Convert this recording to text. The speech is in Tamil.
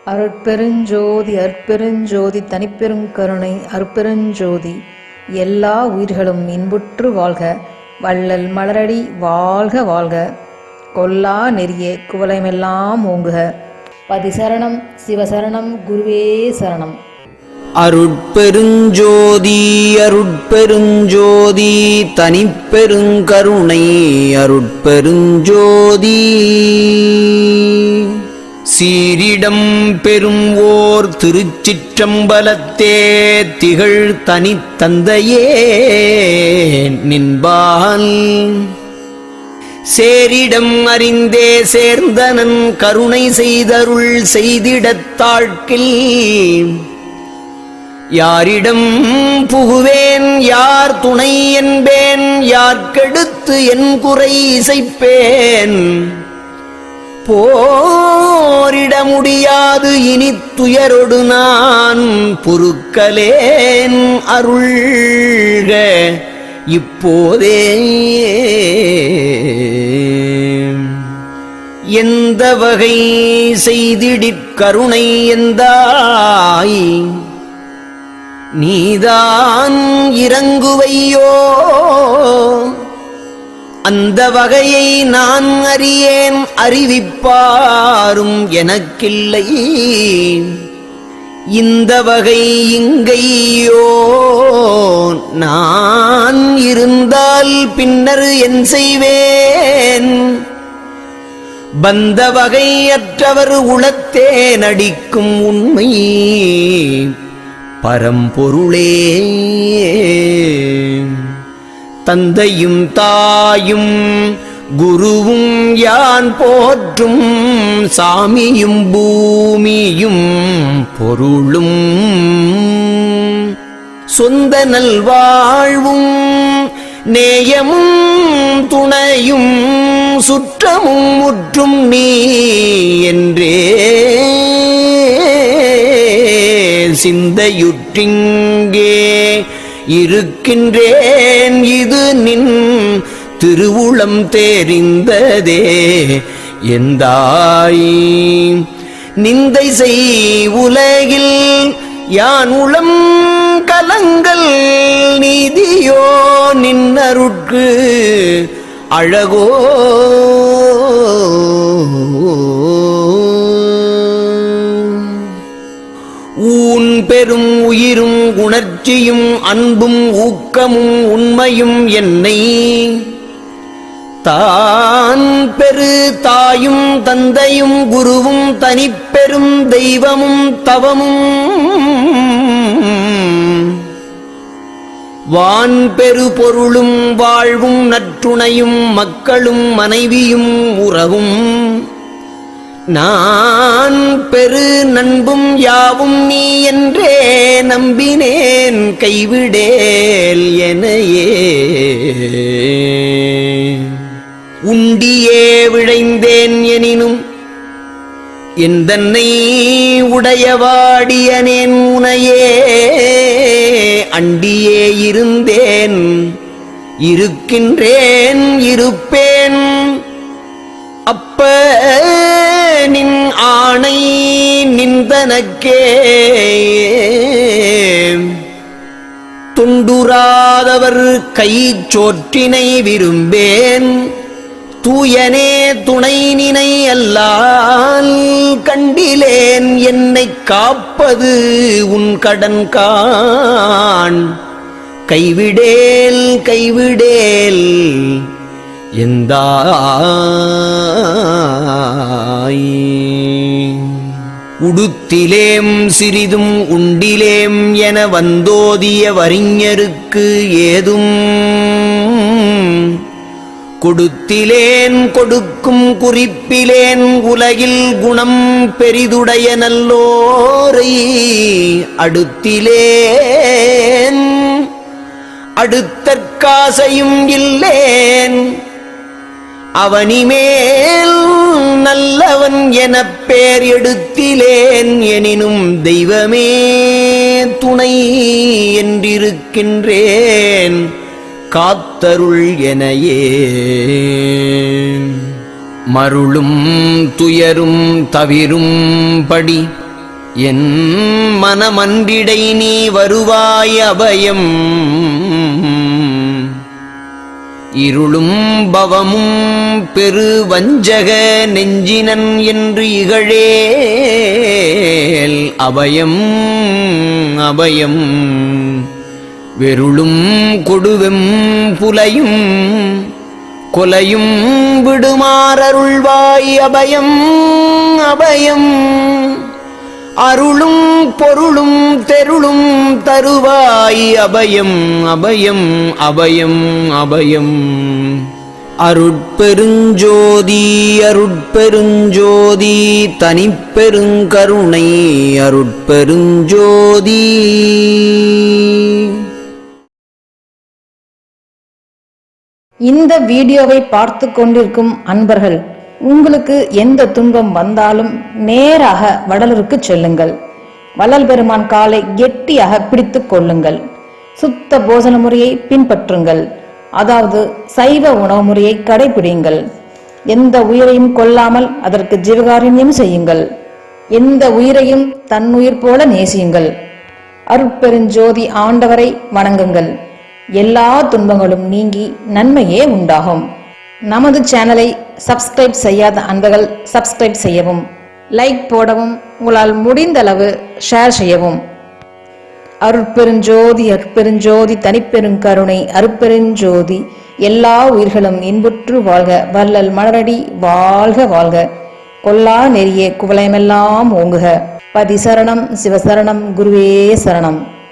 அருட்பெருஞ்சோதி அருட்பெருஞ்சோதி தனிப்பெருங்கருணை அருட்பெருஞ்சோதி. எல்லா உயிர்களும் இன்புற்று வாழ்க, வள்ளல் மலரடி வாழ்க வாழ்க, கொல்லா நெறிய குவலமெல்லாம் ஓங்குக. பதிசரணம் சிவசரணம் குருவே சரணம். அருட்பெருஞ்சோதி அருட்பெருஞ்சோதி தனிப்பெருங்கருணை அருட்பெருஞ்சோதி. சீரிடம் பெரும் ஓர் திருச்சிற்றம்பலத்தே திகழ் தனித்தந்தையே நின்பால் சேரிடம் அறிந்தே சேர்ந்தனன் கருணை செய்தருள் செய்திடத்தாழ்கில் யாரிடம் புகுவேன் யார் துணை என்பேன் யார்கெடுத்து என் குறை இசைப்பேன் போரிட முடியாது இனி துயரொடு நான் பொறுக்கலேன் அருள்க இப்போதே. எந்த வகை செய்திடிற் கருணை எந்தாய் நீதான் இறங்குவையோ அந்த வகையை நான் அறியேன் அறிவிப்பாரும் எனக்கில்லை. இந்த வகை இங்கையோ நான் இருந்தால் பின்னர் என் செய்வேன் பந்த வகையற்றவர் உளத்தே நடிக்கும் உண்மை பரம்பொருளே. தந்தையும் தாயும் குருவும் யான் போற்றும் சாமியும் பூமியும் பொருளும் சொந்த நல்வாழ்வும் நேயமும் துணையும் சுற்றமும் முற்றும் நீ என்றே சிந்தையுற்றிங்கே இருக்கின்றேன் இது நின் திருவுளம் தெரிந்ததே எந்தாய். நிந்தை செய் உலகில் யான் உளம் கலங்கள் நீதியோ நின்னருட்கு அழகோ ஊன் பெரும் உயிரும் உணர்ச்சியும் அன்பும் ஊக்கமும் உண்மையும் என்னை தான் பெரு தாயும் தந்தையும் குருவும் தனிப்பெரும் தெய்வமும் தவமும் வான் பெரு பொருளும் வாழ்வும் நற்றுணையும் மக்களும் மனைவியும் உறவும் நான் பெரு நண்பும் யாவும் நீ என்றே நம்பினேன் கைவிடேல் எனையே. உண்டியே விழைந்தேன் எனினும் எந்தன்னை உடையவாடியனேன் உனையே அண்டியே இருந்தேன் இருக்கின்றேன் இருப்பேன் அப்ப நின் ஆணை நிந்தனக்கே துண்டுராதவர் கை சோற்றினை விரும்பேன் தூயனே துணை நினை அல்லால் கண்டிலேன் என்னை காப்பது உன் கடன் காண் கைவிடேல் கைவிடேல் எந்தாய். உடுத்திலேம் சிறிதும் உண்டிலேம் என வந்தோதிய வறிஞருக்கு ஏதும் கொடுத்திலேன் கொடுக்கும் குறிப்பிலேன் உலகில் குணம் பெரிதுடைய நல்லோரை அடுத்திலேன் அடுத்தற்காசையும் இல்லேன் அவனிமேல் நல்லவன் எனப் பேர் எடுத்திலேன் எனினும் தெய்வமே துணை என்றிருக்கின்றேன் காத்தருள் எனையே. மருளும் துயரும் தவிரும் படி என் மனமன்றிடை நீ வருவாய் அபயம் இருளும் பவமும் பெரு வஞ்சக நெஞ்சினன் என்று இகழேல் அபயம் அபயம் வெருளும் கொடுவெம் புலையும் கொலையும் விடுமாறருள்வாய் அபயம் அபயம் அருளும் பொருளும் தெருளும் தருவாய் அபயம் அபயம் அபயம் அபயம் அருட்பெருஞ்சோதி அருட்பெருஞ்சோதி தனிப்பெருங்கருணை அருட்பெருஞ்சோதி. இந்த வீடியோவை பார்த்து கொண்டிருக்கும் அன்பர்கள், உங்களுக்கு எந்த துன்பம் வந்தாலும் நேராக வடலூருக்கு செல்லுங்கள். வள்ளல் பெருமான் காலை கெட்டியாக பிடித்துக் கொள்ளுங்கள். சுத்த போஜன முறையை பின்பற்றுங்கள். அதாவது சைவ உணவு முறையை கடைபிடிங்கள். எந்த உயிரையும் கொல்லாமல் அதற்கு ஜீவகாருண்யம் செய்யுங்கள். எந்த உயிரையும் தன்னுயிர் போல நேசியுங்கள். அருட்பெருஞ்சோதி ஆண்டவரை வணங்குங்கள். எல்லா துன்பங்களும் நீங்கி நன்மையே உண்டாகும். நமது சேனலை சப்ஸ்கிரைப் செய்யாத அன்பர்கள் சப்ஸ்கிரைப் செய்யவும், லைக் போடவும், உங்களால் முடிந்த அளவு ஷேர் செய்யவும். அருட்பெருஞ்சோதி அருட்பெருஞ்சோதி தனிப்பெருங்கருணை அருட்பெருஞ்சோதி. எல்லா உயிர்களும் இன்புற்று வாழ்க. வள்ளல் மலரடி வாழ்க வாழ்க. கொல்லா நெறியே குவலயமெல்லாம் ஓங்குக. பதி சரணம், சிவசரணம், குருவே சரணம்.